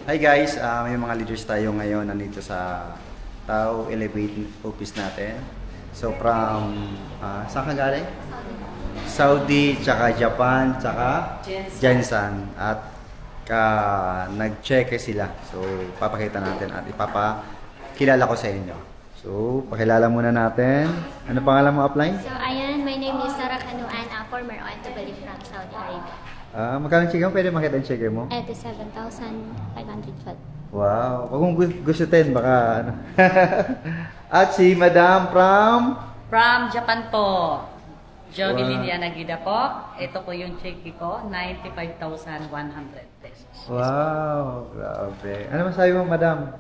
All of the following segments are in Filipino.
Hi guys, may mga leaders tayo ngayon nandito sa Tao Elevate office natin. So from, saan ka galing? Saudi, tsaka Japan, tsaka Jensen. At nag-check sila. So papakita natin at ipapakilala ko sa inyo. So pakilala muna natin. Ano pangalan mo, upline? So, ayan, my name is Sarah Kanuan, a former OFW from Saudi Arabia. Magkano checker mo? Pwede makita yung checker mo? At 7,500 baht. Wow. Huwag mong gustutin, baka ano. At si Madam From Japan po. Jovi Wow. Liliana Gida po. Ito po yung check ko, 95,100 pesos. Wow, grabe. Ano masabi mo, Madam?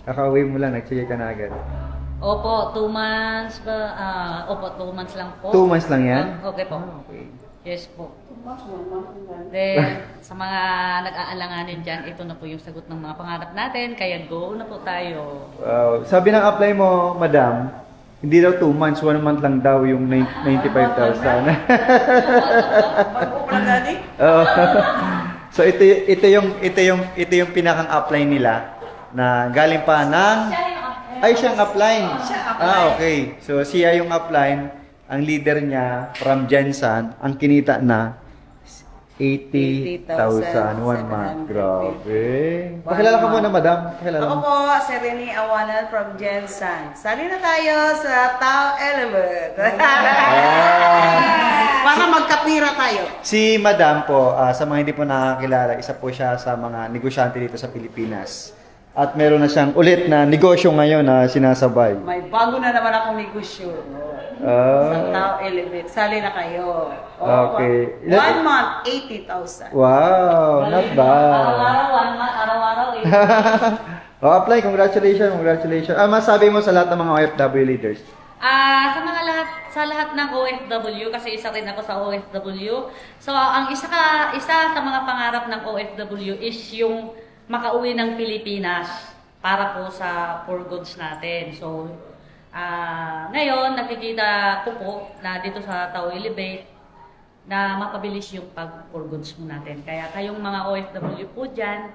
Kakauwi mo lang, nag-check ka na agad. Opo, 2 months ba? Opo, 2 months lang po. 2 months lang yan? Okay po. Okay. Yes po. Then, sa mga nag-aalanganin dyan, ito na po yung sagot ng mga pangarap natin. Kaya go na po tayo. Wow. Sabi ng apply mo, Madam, hindi daw 2 months, 1 month lang daw yung 95,000. Oo. So ito yung pinakang apply nila na galing pa ng siyang upline. Okay. So siya yung upline, ang leader niya from Jensen, ang kinita na 80,000 1 month. Grabe. Pakilala ka muna, Madam. Pakilala Ako mo. po, si Rene Awanan from Jensen. Sali na tayo sa Tao Element. Para magkapira tayo. Si Madam po, sa mga hindi po nakakilala, isa po siya sa mga negosyante dito sa Pilipinas. At meron na siyang ulit na negosyo ngayon na sinasabay. May bago na naman akong negosyo. Sa Tao Element. Sali na kayo. Okay. 1 month, 80,000. Wow, not bad. Araw-araw eh. Apply, congratulations, congratulations. Masabi mo sa lahat ng mga OFW leaders. Sa lahat ng OFW, kasi isa rin ako sa OFW. So, ang isa sa mga pangarap ng OFW is yung makauwi ng Pilipinas para po sa for goods natin. So, ngayon, nakikita ko po na dito sa Tao Elevate na mapabilis yung pag-for goods mo natin. Kaya kayong mga OFW po dyan,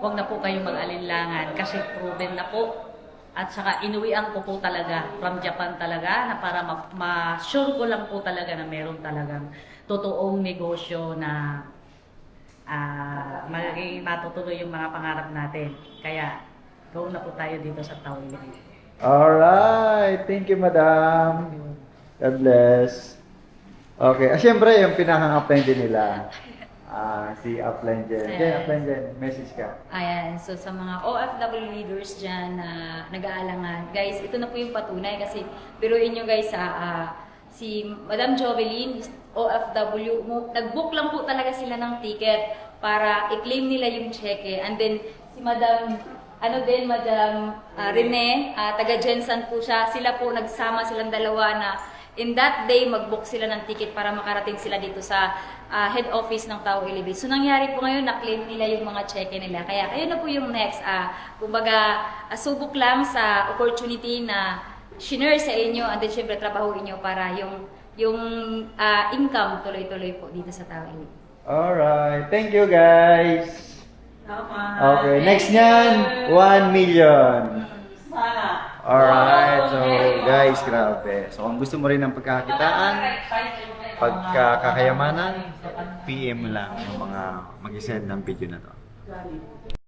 huwag na po kayong mag-alinlangan kasi proven na po. At saka inuwian ko po talaga from Japan talaga na para ma-sure ko lang po talaga na meron talagang totoong negosyo na magiging matutuloy yung mga pangarap natin. Kaya, go na po tayo dito sa Tao Elevate. Alright, thank you, Madam. God bless. Okay, syempre yung pinakang-upline din nila. Si upline Jen. Jen, upline Jen, message ka. Ayan, so sa mga OFW leaders dyan na nag-aalangan, guys, ito na po yung patunay kasi biruin nyo guys si Madam Jovelyn, OFW, nag-book lang po talaga sila ng ticket para i-claim nila yung cheque. And then si Madam Rene, taga Jensen po siya, sila po nagsama silang dalawa na in that day, mag-book sila ng ticket para makarating sila dito sa head office ng Tao Elevate. So, nangyari po ngayon, na-claim nila yung mga cheque nila. Kaya, kayo na po yung next. Kumbaga, subok lang sa opportunity na shinare sa inyo and then, syempre, trabahuin nyo para yung income tuloy-tuloy po dito sa Tao Elevate. Alright, thank you guys. Okay, next nyan, 1 million. Sana. Alright, so guys, grabe. So kung gusto mo rin ng pagkakakitaan, pagkakayamanan, PM lang yung mga mag-send ng video na to.